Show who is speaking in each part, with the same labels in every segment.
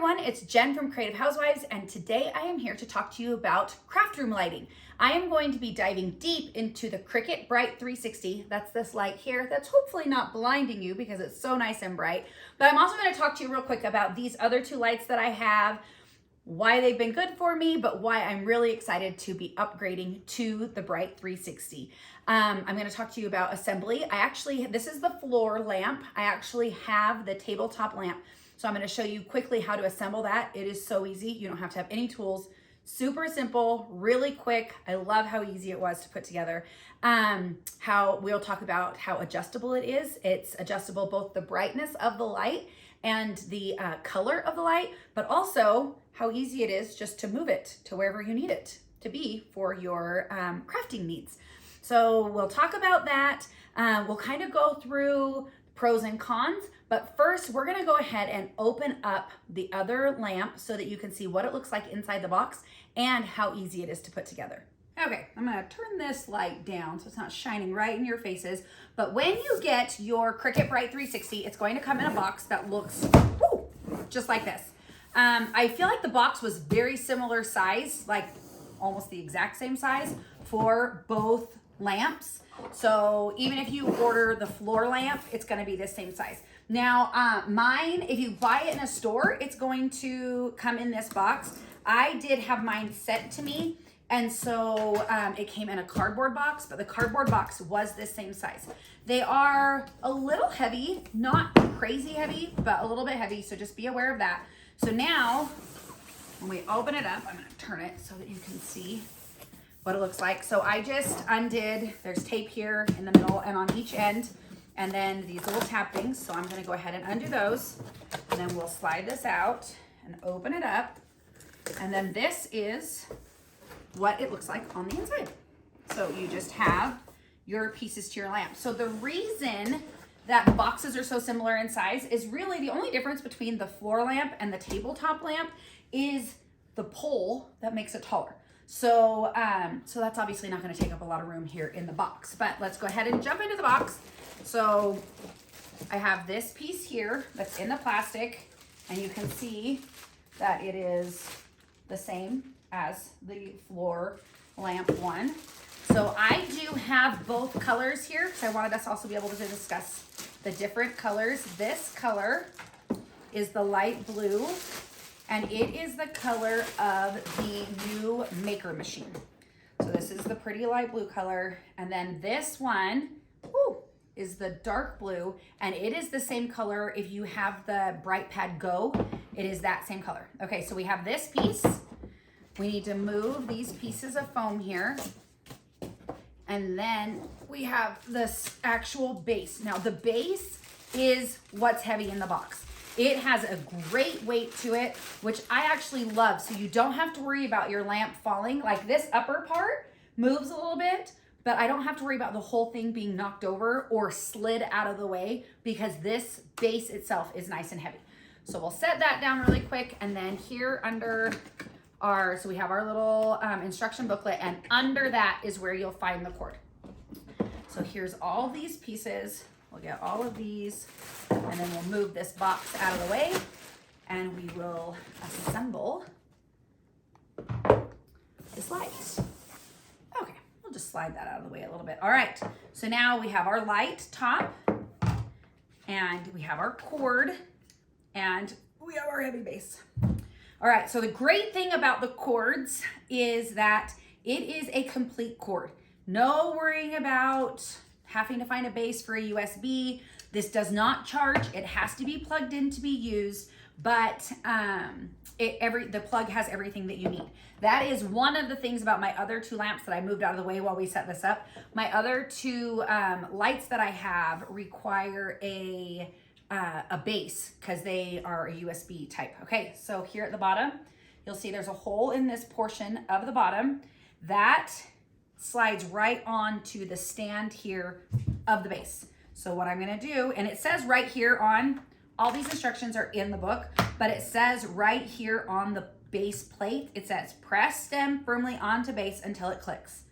Speaker 1: everyone, it's Jen from Creative Housewives, and today I am here to talk to you about craft room lighting. I am going to be diving deep into the Cricut Bright 360. That's this light here that's hopefully not blinding you because it's so nice and bright. But I'm also going to talk to you real quick about these other two lights that I have, why they've been good for me, but why I'm really excited to be upgrading to the Bright 360. I'm going to talk to you about assembly. This is the floor lamp. I actually have the tabletop lamp. So I'm going to show you quickly how to assemble that. It is so easy. You don't have to have any tools. Super simple, really quick. I love how easy it was to put together. We'll talk about how adjustable it is. It's adjustable both the brightness of the light and the color of the light, but also how easy it is just to move it to wherever you need it to be for your crafting needs. So we'll talk about that. We'll kind of go through pros and cons, but first we're gonna go ahead and open up the other lamp so that you can see what it looks like inside the box and how easy it is to put together. Okay, I'm gonna turn this light down so it's not shining right in your faces, but when you get your Cricut Bright 360, it's going to come in a box that looks just like this. I feel like the box was very similar size, like almost the exact same size for both lamps. So even if you order the floor lamp, it's going to be the same size. Now, mine, if you buy it in a store, it's going to come in this box. I did have mine sent to me, and so it came in a cardboard box, but the cardboard box was this same size. They are a little heavy, not crazy heavy, but a little bit heavy, so just be aware of that. So now, when we open it up, I'm going to turn it so that you can see what it looks like. So I just undid, there's tape here in the middle and on each end, and then these little tappings. So I'm gonna go ahead and undo those, and then we'll slide this out and open it up. And then this is what it looks like on the inside. So you just have your pieces to your lamp. So the reason that boxes are so similar in size is really the only difference between the floor lamp and the tabletop lamp is the pole that makes it taller. So that's obviously not going to take up a lot of room here in the box, but let's go ahead and jump into the box. So I have this piece here that's in the plastic, and you can see that it is the same as the floor lamp one. So I do have both colors here because I wanted us also be able to discuss the different colors. This color is the light blue, and it is the color of the new maker machine. So this is the pretty light blue color. And then this one is the dark blue, and it is the same color if you have the Bright Pad Go. It is that same color. Okay, so we have this piece. We need to move these pieces of foam here. And then we have this actual base. Now the base is what's heavy in the box. It has a great weight to it, which I actually love. So you don't have to worry about your lamp falling. Like this upper part moves a little bit, but I don't have to worry about the whole thing being knocked over or slid out of the way because this base itself is nice and heavy. So we'll set that down really quick. And then here under so we have our little instruction booklet, and under that is where you'll find the cord. So here's all these pieces. We'll get all of these, and then we'll move this box out of the way, and we will assemble this light. Okay, we'll just slide that out of the way a little bit. All right, so now we have our light top, and we have our cord, and we have our heavy base. All right, so the great thing about the cords is that it is a complete cord. No worrying about having to find a base for a USB. This does not charge. It has to be plugged in to be used, but the plug has everything that you need. That is one of the things about my other two lamps that I moved out of the way while we set this up. My other two lights that I have require a base because they are a USB type. Okay, so here at the bottom, you'll see there's a hole in this portion of the bottom that slides right onto the stand here of the base. So what I'm gonna do, and it says right here on, all these instructions are in the book, but it says right here on the base plate, it says press stem firmly onto base until it clicks.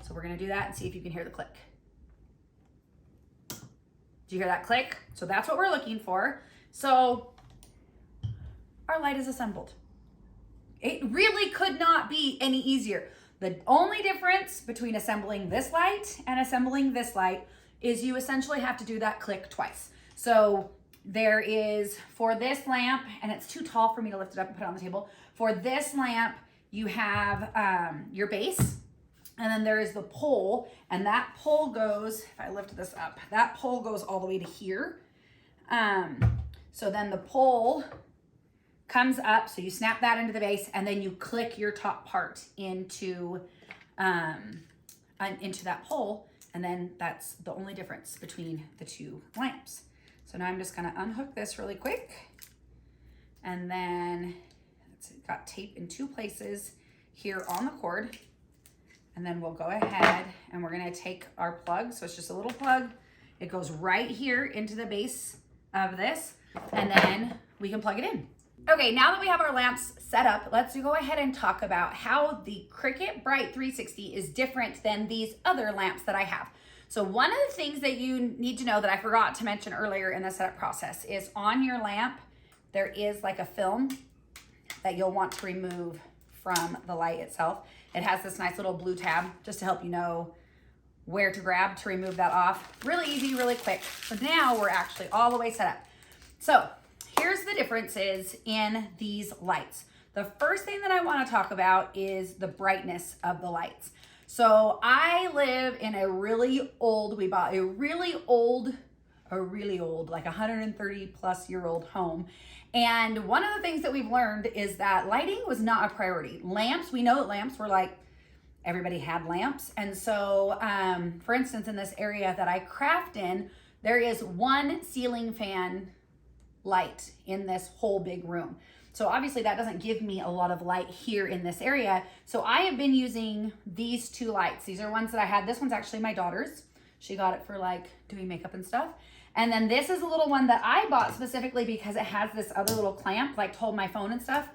Speaker 1: So we're gonna do that and see if you can hear the click. Do you hear that click? So that's what we're looking for. So our light is assembled. It really could not be any easier. The only difference between assembling this light and assembling this light is you essentially have to do that click twice. So there is, for this lamp, and it's too tall for me to lift it up and put it on the table. For this lamp, you have your base, and then there is the pole, and that pole goes, if I lift this up, that pole goes all the way to here. So then the pole comes up, so you snap that into the base, and then you click your top part into that pole, and then that's the only difference between the two lamps. So now I'm just gonna unhook this really quick, and then it's got tape in two places here on the cord, and then we'll go ahead and we're gonna take our plug. So it's just a little plug. It goes right here into the base of this, and then we can plug it in. Okay, now that we have our lamps set up, let's go ahead and talk about how the Cricut Bright 360 is different than these other lamps that I have. So one of the things that you need to know that I forgot to mention earlier in the setup process is on your lamp, there is like a film that you'll want to remove from the light itself. It has this nice little blue tab just to help you know where to grab to remove that off. Really easy, really quick. So now we're actually all the way set up. So here's the differences in these lights. The first thing that I want to talk about is the brightness of the lights. So I live in a really old, we bought a really old, like 130 plus year old home. And one of the things that we've learned is that lighting was not a priority. Lamps, we know that lamps were like, everybody had lamps. And so, for instance, in this area that I craft in, there is one ceiling fan light in this whole big room. So obviously that doesn't give me a lot of light here in this area. So I have been using these two lights. These are ones that I had. This one's actually my daughter's. She got it for like doing makeup and stuff. And then this is a little one that I bought specifically because it has this other little clamp, like to hold my phone and stuff.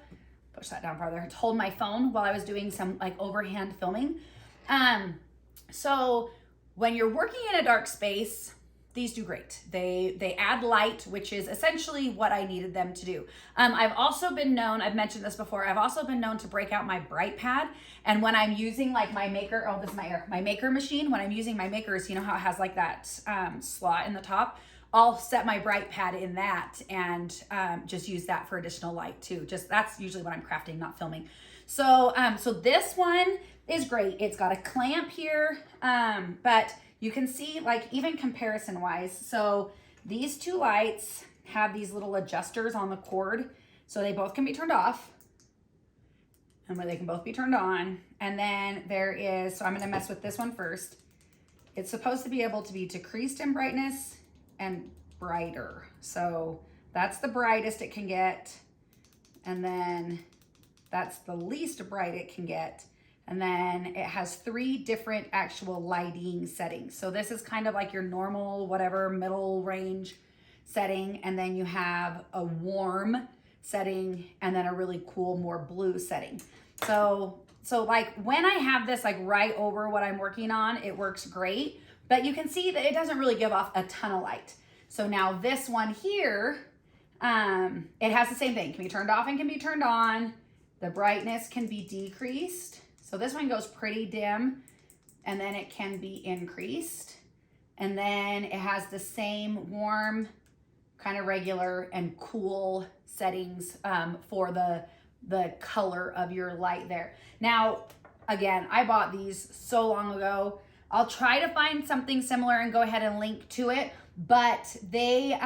Speaker 1: Push that down farther. To hold my phone while I was doing some like overhand filming. So when you're working in a dark space, these do great. They add light, which is essentially what I needed them to do. I've also been known, I've mentioned this before, I've also been known to break out my Bright pad. And when I'm using like my maker, oh, this is my maker machine. When I'm using my makers, you know how it has like that slot in the top? I'll set my Bright pad in that and just use that for additional light too. Just that's usually when I'm crafting, not filming. So, so this one is great. It's got a clamp here, but you can see like even comparison wise. So these two lights have these little adjusters on the cord. So they both can be turned off and where they can both be turned on. And then there is, so I'm gonna mess with this one first. It's supposed to be able to be decreased in brightness and brighter. So that's the brightest it can get. And then that's the least bright it can get. And then it has 3 different actual lighting settings. So this is kind of like your normal, whatever, middle range setting. And then you have a warm setting and then a really cool, more blue setting. So like when I have this like right over what I'm working on, it works great. But you can see that it doesn't really give off a ton of light. So now this one here, it has the same thing. It can be turned off and can be turned on. The brightness can be decreased. So this one goes pretty dim and then it can be increased. And then it has the same warm, kind of regular and cool settings for the color of your light there. Now, again, I bought these so long ago. I'll try to find something similar and go ahead and link to it, but they,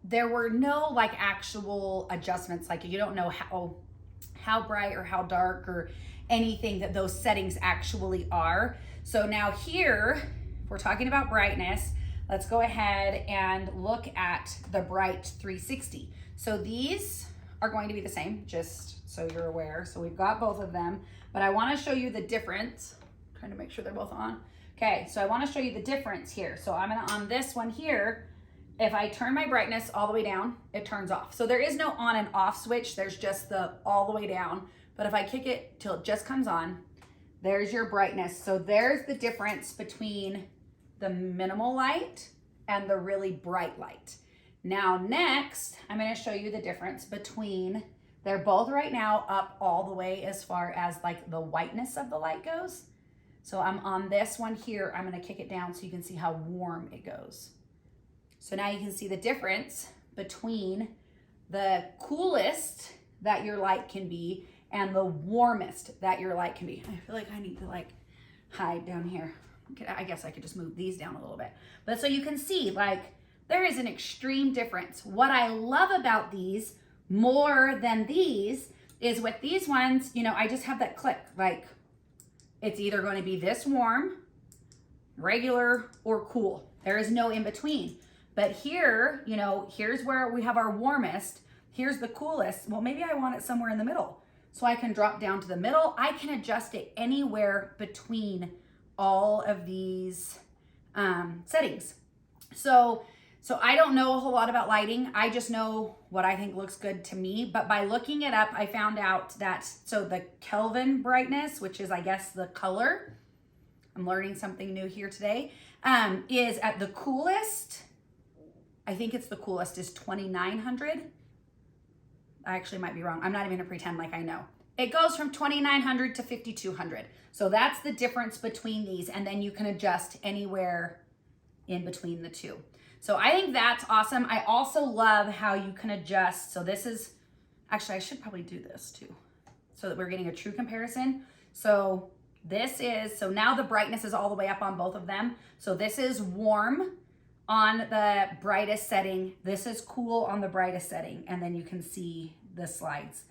Speaker 1: there were no like actual adjustments. Like you don't know how bright or how dark or anything that those settings actually are. So now here, if we're talking about brightness, let's go ahead and look at the Bright 360. So these are going to be the same, just so you're aware. So we've got both of them, but I want to show you the difference. I'm trying to make sure they're both on. Okay, so I want to show you the difference here. So I'm gonna, on this one here, if I turn my brightness all the way down, it turns off. So there is no on and off switch, there's just the all the way down. But if I kick it till it just comes on, there's your brightness. So there's the difference between the minimal light and the really bright light. Now next, I'm gonna show you the difference between, they're both right now up all the way as far as like the whiteness of the light goes. So I'm on this one here, I'm gonna kick it down so you can see how warm it goes. So now you can see the difference between the coolest that your light can be and the warmest that your light can be. I feel like I need to like hide down here. I guess I could just move these down a little bit. But so you can see like there is an extreme difference. What I love about these more than these is with these ones, you know, I just have that click, like it's either going to be this warm, regular, or cool. There is no in between. But here, you know, here's where we have our warmest. Here's the coolest. Well, maybe I want it somewhere in the middle. So I can drop down to the middle. I can adjust it anywhere between all of these settings. So I don't know a whole lot about lighting. I just know what I think looks good to me. But by looking it up, I found out that, so the Kelvin brightness, which is, I guess, the color, I'm learning something new here today, is at the coolest, I think it's the coolest, is 2900. I actually might be wrong. I'm not even gonna pretend like I know. It goes from 2900 to 5200. So that's the difference between these. And then you can adjust anywhere in between the two. So I think that's awesome. I also love how you can adjust. So this is, actually I should probably do this too, so that we're getting a true comparison. So this is, so now the brightness is all the way up on both of them. So this is warm on the brightest setting. This is cool on the brightest setting. And then you can see the slides.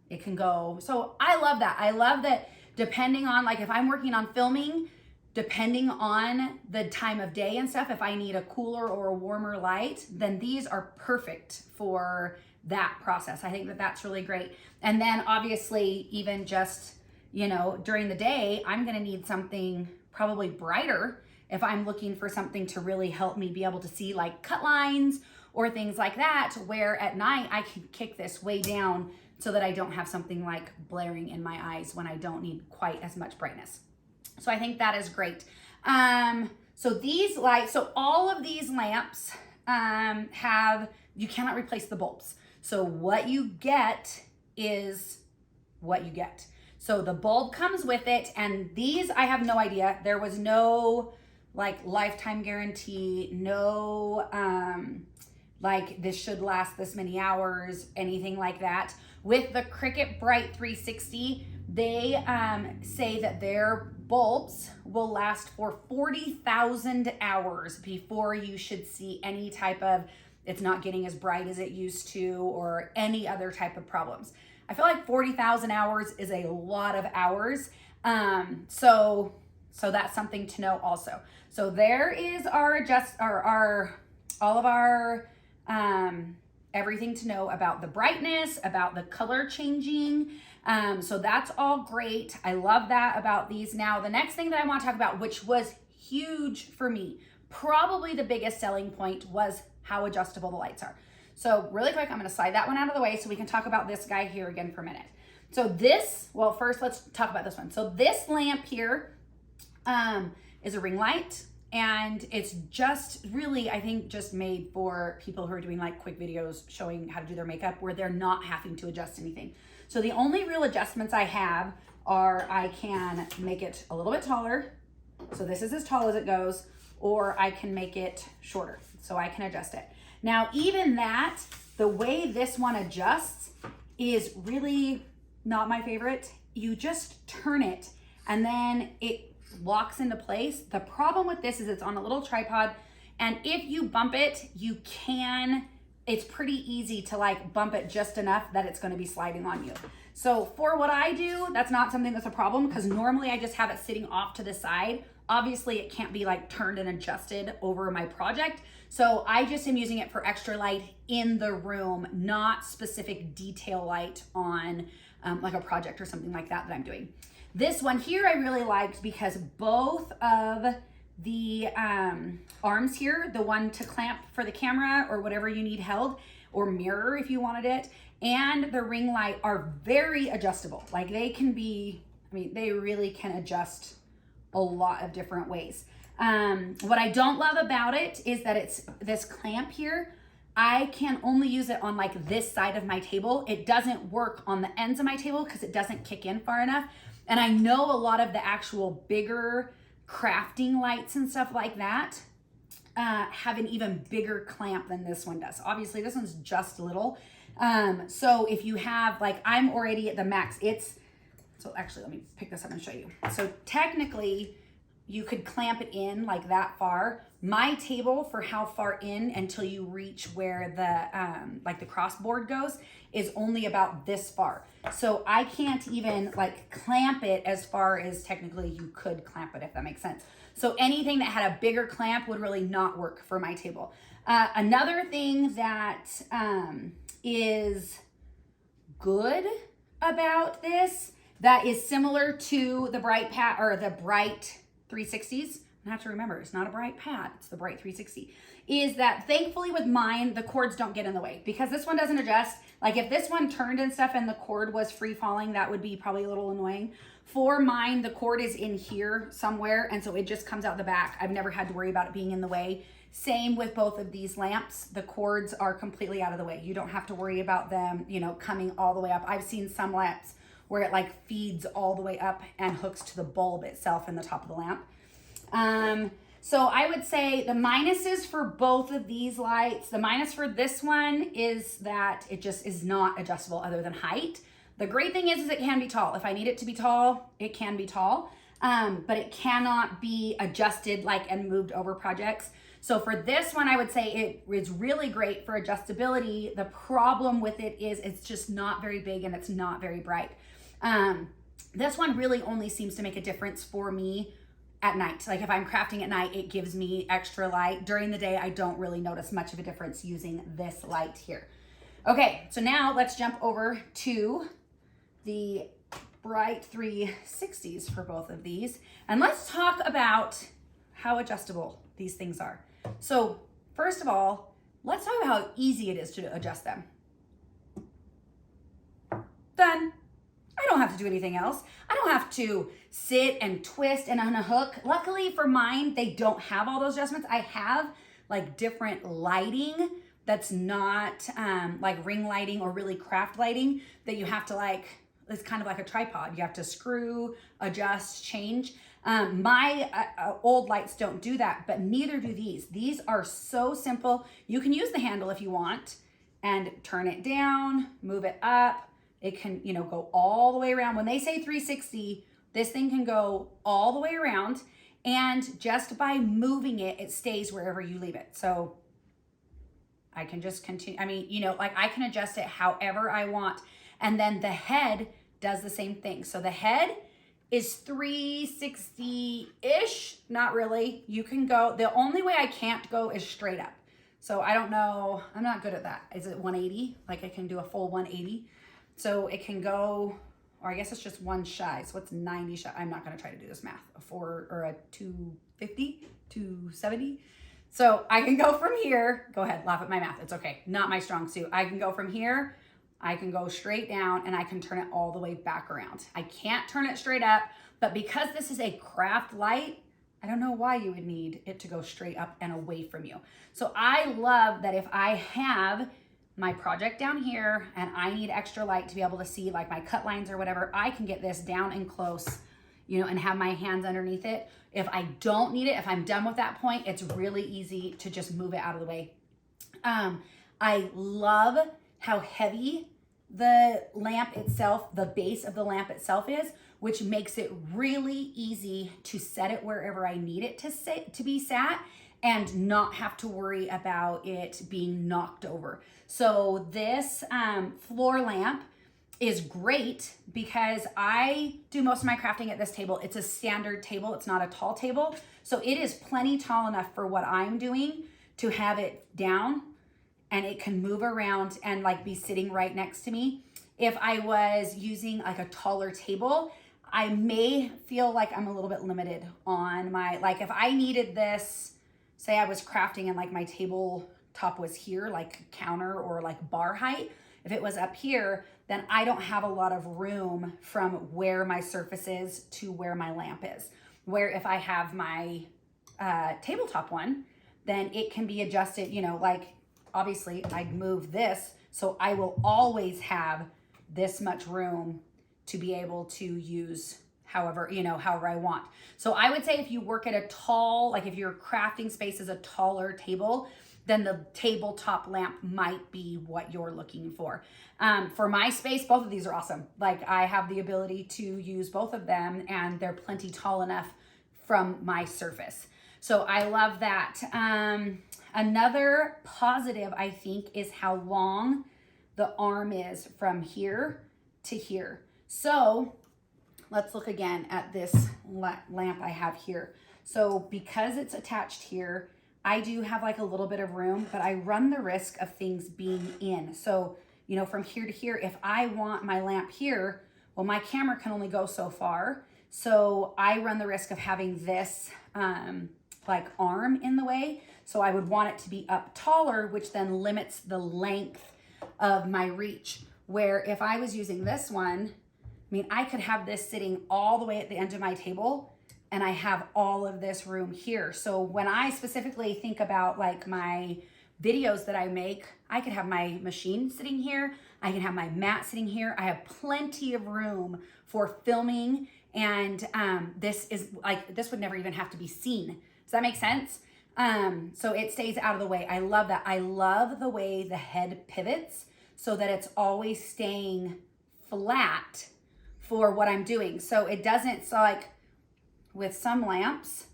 Speaker 1: It can go, so I love that. I love that depending on, like if I'm working on filming, depending on the time of day and stuff, if I need a cooler or a warmer light, then these are perfect for that process. I think that that's really great. And then obviously even just, you know, during the day, I'm gonna need something probably brighter if I'm looking for something to really help me be able to see like cut lines or things like that, where at night I can kick this way down so that I don't have something like blaring in my eyes when I don't need quite as much brightness. So I think that is great. So these lights, so all of these lamps have, you cannot replace the bulbs. So what you get is what you get. So the bulb comes with it, and these, I have no idea. There was no like lifetime guarantee, no like this should last this many hours, anything like that. With the Cricut Bright 360, they say that their bulbs will last for 40,000 hours before you should see any type of, it's not getting as bright as it used to, or any other type of problems. I feel like 40,000 hours is a lot of hours. So that's something to know also. So there is our all of our everything to know about the brightness, about the color changing. So that's all great. I love that about these. Now, the next thing that I want to talk about, which was huge for me, probably the biggest selling point, was how adjustable the lights are. So really quick, I'm going to slide that one out of the way so we can talk about this guy here again for a minute. So this, well, first let's talk about this one. So this lamp here is a ring light, and it's just really, I think, just made for people who are doing like quick videos showing how to do their makeup where they're not having to adjust anything. So the only real adjustments I have are I can make it a little bit taller. So this is as tall as it goes, or I can make it shorter. So I can adjust it. Now, even that, the way this one adjusts is really not my favorite. You just turn it and then it locks into place. The problem with this is it's on a little tripod, and if you bump it, it's pretty easy to like bump it just enough that it's going to be sliding on you. So for what I do, that's not something that's a problem, because normally I just have it sitting off to the side. Obviously it can't be like turned and adjusted over my project. So I just am using it for extra light in the room, not specific detail light on like a project or something like that I'm doing. This one here I really liked because both of the arms here, the one to clamp for the camera or whatever you need held, or mirror if you wanted it, and the ring light are very adjustable. Like they can be, I mean, they really can adjust a lot of different ways. What I don't love about it is that it's this clamp here. I can only use it on like this side of my table. It doesn't work on the ends of my table because it doesn't kick in far enough. And I know a lot of the actual bigger crafting lights and stuff like that have an even bigger clamp than this one does. Obviously this one's just little. So if you have, like, I'm already at the max. So actually let me pick this up and show you. So technically you could clamp it in like that far. My table, for how far in until you reach where the like the crossboard goes, is only about this far. So I can't even like clamp it as far as technically you could clamp it, if that makes sense. So anything that had a bigger clamp would really not work for my table. Another thing that is good about this that is similar to the Bright Pad or the Bright 360s, I have to remember, it's not a Bright Pad, it's the Bright 360, is that thankfully with mine, the cords don't get in the way because this one doesn't adjust. Like if this one turned and stuff and the cord was free falling, that would be probably a little annoying. For mine, the cord is in here somewhere, and so it just comes out the back. I've never had to worry about it being in the way. Same with both of these lamps. The cords are completely out of the way. You don't have to worry about them, you know, coming all the way up. I've seen some lamps where it like feeds all the way up and hooks to the bulb itself in the top of the lamp. So I would say the minuses for both of these lights, the minus for this one is that it just is not adjustable other than height. The great thing is it can be tall. If I need it to be tall, it can be tall, but it cannot be adjusted like and moved over projects. So for this one, I would say it is really great for adjustability. The problem with it is it's just not very big and it's not very bright. This one really only seems to make a difference for me at night. Like if I'm crafting at night, it gives me extra light. During the day, I don't really notice much of a difference using this light here. Okay, so now let's jump over to the Bright 360s for both of these. And let's talk about how adjustable these things are. So first of all, let's talk about how easy it is to adjust them. Done. I don't have to do anything else. I don't have to sit and twist and unhook. Luckily for mine, they don't have all those adjustments. I have like different lighting that's not like ring lighting or really craft lighting that you have to like, it's kind of like a tripod. You have to screw, adjust, change. My old lights don't do that, but neither do these. These are so simple. You can use the handle if you want and turn it down, move it up. It can, you know, go all the way around. When they say 360, this thing can go all the way around, and just by moving it, it stays wherever you leave it. So I can just continue. I mean, you know, like I can adjust it however I want. And then the head does the same thing. So the head is 360-ish, not really. You can go, the only way I can't go is straight up. So I don't know, I'm not good at that. Is it 180? Like I can do a full 180. So it can go, or I guess it's just one shy. So what's 90 shy? I'm not gonna try to do this math. A 4 or a 250, 270. So I can go from here, go ahead, laugh at my math. It's okay, not my strong suit. I can go from here, I can go straight down, and I can turn it all the way back around. I can't turn it straight up, but because this is a craft light, I don't know why you would need it to go straight up and away from you. So I love that if I have my project down here and I need extra light to be able to see like my cut lines or whatever, I can get this down and close, you know, and have my hands underneath it. If I don't need it, if I'm done with that point, it's really easy to just move it out of the way. I love how heavy the lamp itself, the base of the lamp itself is, which makes it really easy to set it wherever I need it to sit, to be sat, and not have to worry about it being knocked over. So this floor lamp is great because I do most of my crafting at this table. It's a standard table. It's not a tall table. So it is plenty tall enough for what I'm doing to have it down, and it can move around and like be sitting right next to me. If I was using like a taller table, I may feel like I'm a little bit limited on my, like if I needed this, say I was crafting and like my table top was here, like counter or like bar height. If it was up here, then I don't have a lot of room from where my surface is to where my lamp is. Where if I have my tabletop one, then it can be adjusted, you know, like obviously I'd move this, so I will always have this much room to be able to use however I want. So I would say if you work at a tall, like if your crafting space is a taller table, then the tabletop lamp might be what you're looking for. For my space, both of these are awesome. Like I have the ability to use both of them and they're plenty tall enough from my surface. So I love that. Another positive, I think, is how long the arm is from here to here. So let's look again at this lamp I have here. So because it's attached here, I do have like a little bit of room, but I run the risk of things being in. So, from here to here, if I want my lamp here, well, my camera can only go so far. So I run the risk of having this like arm in the way. So I would want it to be up taller, which then limits the length of my reach. Where if I was using this one, I could have this sitting all the way at the end of my table and I have all of this room here. So when I specifically think about like my videos that I make, I could have my machine sitting here. I can have my mat sitting here. I have plenty of room for filming. And this would never even have to be seen. Does that make sense? So it stays out of the way. I love that. I love the way the head pivots so that it's always staying flat for what I'm doing. So it doesn't, so like with some lamps,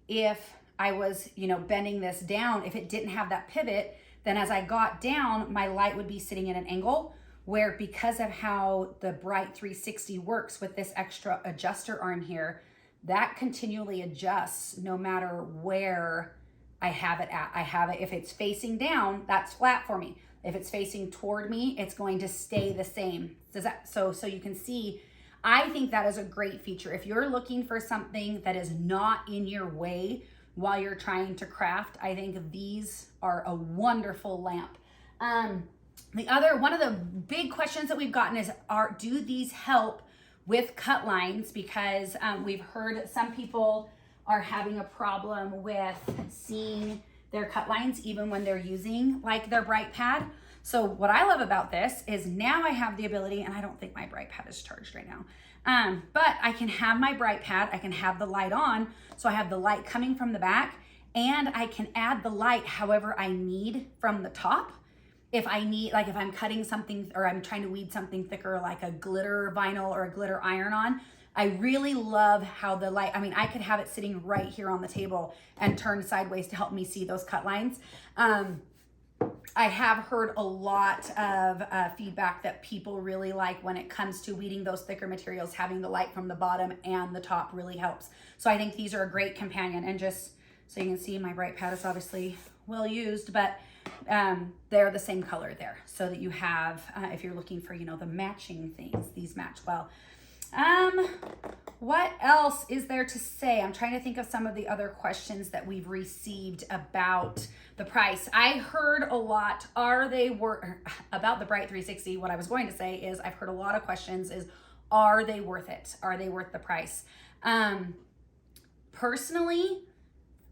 Speaker 1: if I was, bending this down, if it didn't have that pivot, then as I got down, my light would be sitting at an angle where, because of how the Bright 360 works with this extra adjuster arm here, that continually adjusts no matter where I have it at. If it's facing down, that's flat for me. If it's facing toward me, it's going to stay the same. So you can see, I think that is a great feature. If you're looking for something that is not in your way while you're trying to craft, I think these are a wonderful lamp. One of the big questions that we've gotten is, do these help with cut lines? Because we've heard some people are having a problem with seeing their cut lines even when they're using like their Bright pad. So what I love about this is now I have the ability, and I don't think my Bright pad is charged right now, but I can have my Bright pad, I can have the light on, so I have the light coming from the back, and I can add the light however I need from the top. If I need, like if I'm cutting something or I'm trying to weed something thicker, like a glitter vinyl or a glitter iron-on, I really love how the light, I could have it sitting right here on the table and turn sideways to help me see those cut lines. I have heard a lot of feedback that people really like when it comes to weeding those thicker materials, having the light from the bottom and the top really helps. So I think these are a great companion. And just so you can see, my Bright pad is obviously well used, but they're the same color there, so that you have, if you're looking for, the matching things, these match well. What else is there to say? I'm trying to think of some of the other questions that we've received about the price. I heard a lot, about the Bright 360. What I was going to say is I've heard a lot of questions is, are they worth it? Are they worth the price? Personally,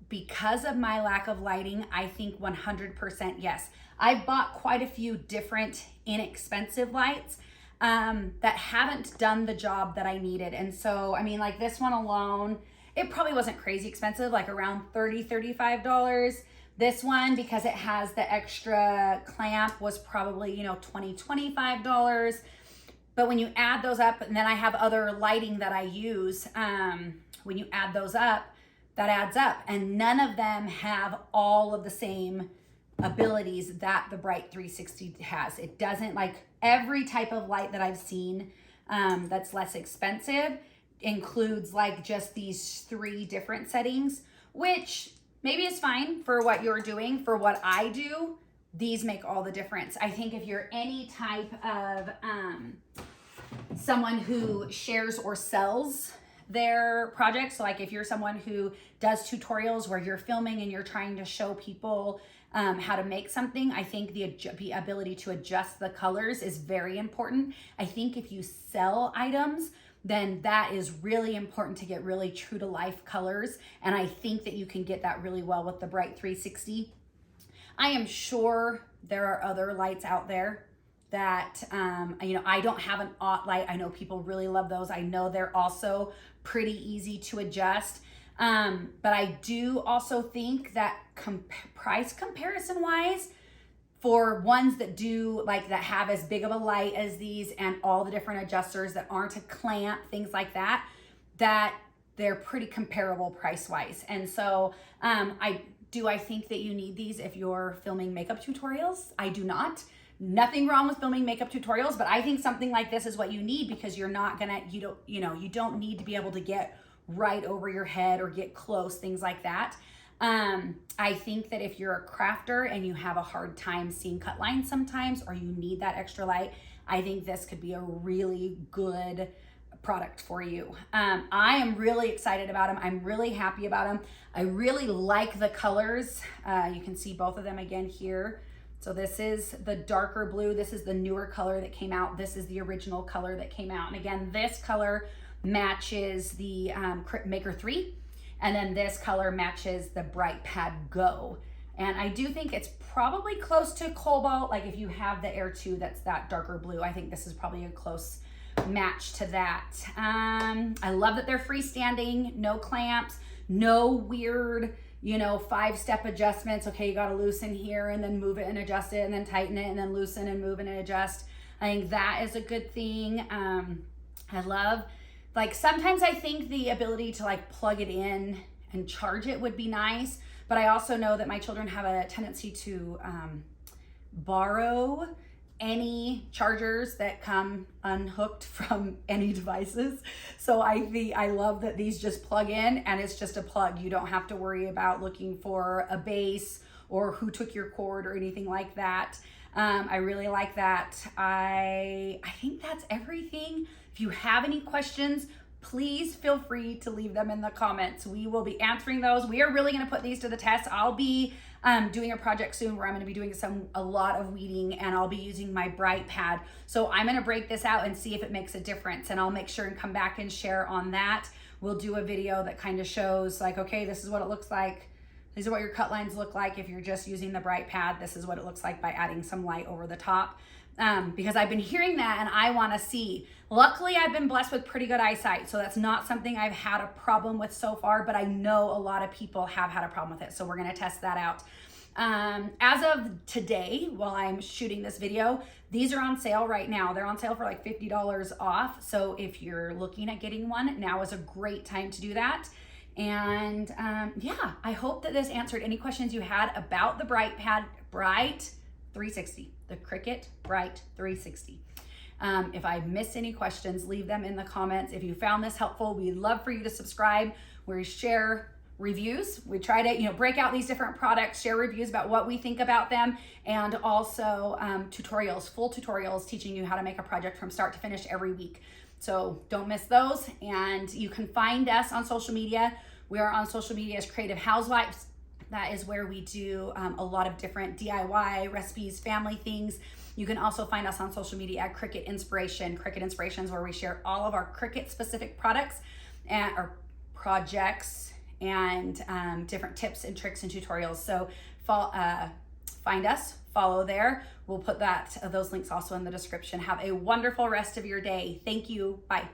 Speaker 1: because of my lack of lighting, I think 100% yes. I've bought quite a few different inexpensive lights that haven't done the job that I needed. And so, like this one alone, it probably wasn't crazy expensive, like around $30, $35. This one, because it has the extra clamp, was probably, $20, $25. But when you add those up, and then I have other lighting that I use, when you add those up, that adds up. And none of them have all of the same abilities that the Bright 360 has. It doesn't, like every type of light that I've seen that's less expensive includes like just these 3 different settings, which maybe is fine for what you're doing. For what I do, these make all the difference. I think if you're any type of someone who shares or sells their projects, so like if you're someone who does tutorials where you're filming and you're trying to show people how to make something, I think the ability to adjust the colors is very important. I think if you sell items, then that is really important to get really true to life colors. And I think that you can get that really well with the Bright 360. I am sure There are other lights out there that, I don't have an aught light. I know people really love those. I know they're also pretty easy to adjust. But I do also think that price comparison wise, for ones that do that have as big of a light as these and all the different adjusters that aren't a clamp, things like that, that they're pretty comparable price wise. And so I think that you need these if you're filming makeup tutorials. I do not. Nothing wrong with filming makeup tutorials, but I think something like this is what you need, because you're not gonna, you don't need to be able to get right over your head or get close, things like that. I think that if you're a crafter and you have a hard time seeing cut lines sometimes, or you need that extra light, I think this could be a really good product for you. I am really excited about them. I'm really happy about them. I really like the colors. You can see both of them again here. So this is the darker blue. This is the newer color that came out. This is the original color that came out. And again, this color matches the Maker 3. And then this color matches the Bright Pad Go. And I do think it's probably close to Cobalt. Like if you have the Air 2, that's that darker blue. I think this is probably a close match to that. I love that they're freestanding, no clamps, no weird, 5-step adjustments. Okay, you got to loosen here and then move it and adjust it and then tighten it and then loosen and move it and adjust. I think that is a good thing. I love, sometimes I think the ability to plug it in and charge it would be nice, but I also know that my children have a tendency to borrow any chargers that come unhooked from any devices. So I love that these just plug in and it's just a plug. You don't have to worry about looking for a base or who took your cord or anything like that. I really like that. I think that's everything. If you have any questions, please feel free to leave them in the comments. We will be answering those. We are really gonna put these to the test. I'll be doing a project soon where I'm gonna be doing a lot of weeding, and I'll be using my Bright Pad. So I'm gonna break this out and see if it makes a difference, and I'll make sure and come back and share on that. We'll do a video that kind of shows okay, this is what it looks like. These are what your cut lines look like if you're just using the Bright Pad. This is what it looks like by adding some light over the top. Because I've been hearing that and I want to see. Luckily, I've been blessed with pretty good eyesight, so that's not something I've had a problem with so far, but I know a lot of people have had a problem with it, so we're going to test that out. As of today, while I'm shooting this video, these are on sale right now. They're on sale for $50 off, so if you're looking at getting one, now is a great time to do that. And yeah, I hope that this answered any questions you had about the Bright 360, the Cricut Bright 360. If I missed any questions, leave them in the comments. If you found this helpful, we'd love for you to subscribe. We share reviews. We try to break out these different products, share reviews about what we think about them, and also tutorials, full tutorials teaching you how to make a project from start to finish every week. So don't miss those. And you can find us on social media. We are on social media as Creative Housewives. That is where we do a lot of different DIY recipes, family things. You can also find us on social media at Cricut Inspiration. Cricut Inspiration is where we share all of our Cricut specific products or projects and different tips and tricks and tutorials. So find us, follow there. We'll put those links also in the description. Have a wonderful rest of your day. Thank you. Bye.